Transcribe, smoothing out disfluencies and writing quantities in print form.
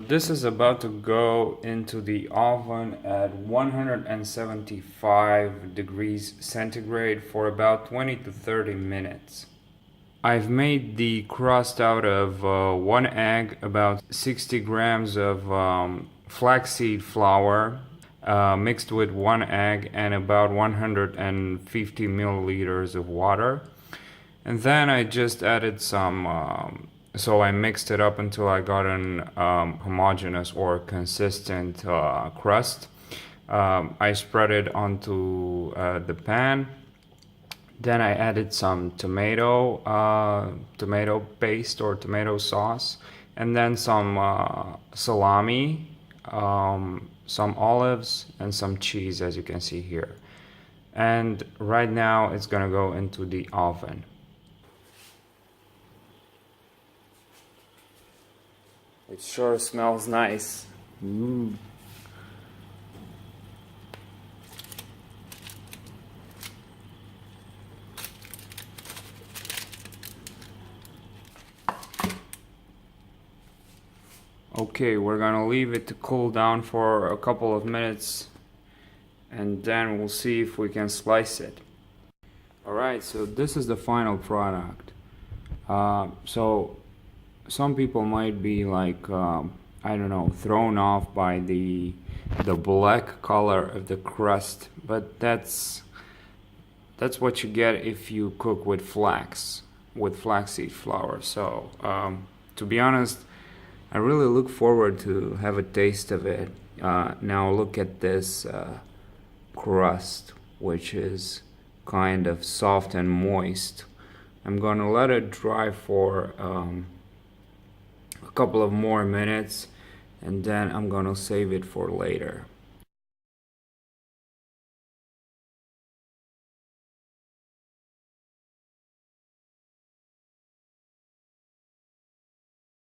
This is about to go into the oven at 175 degrees centigrade for about 20 to 30 minutes. I've made the crust out of one egg, about 60 grams of flaxseed flour mixed with one egg, and about 150 milliliters of water. And then I just added so I mixed it up until I got an homogeneous or consistent crust. I spread it onto the pan. Then I added some tomato paste or tomato sauce, and then some salami, some olives, and some cheese, as you can see here. And right now it's gonna go into the oven. It sure smells nice. Okay, we're gonna leave it to cool down for a couple of minutes, and then we'll see if we can slice it. Alright, so this is the final product. So some people might be like, I don't know, thrown off by the black color of the crust, but that's what you get if you cook with flaxseed flour. So to be honest, I really look forward to have a taste of it. Now look at this crust, which is kind of soft and moist. I'm gonna let it dry for a couple of more minutes, and then I'm gonna save it for later.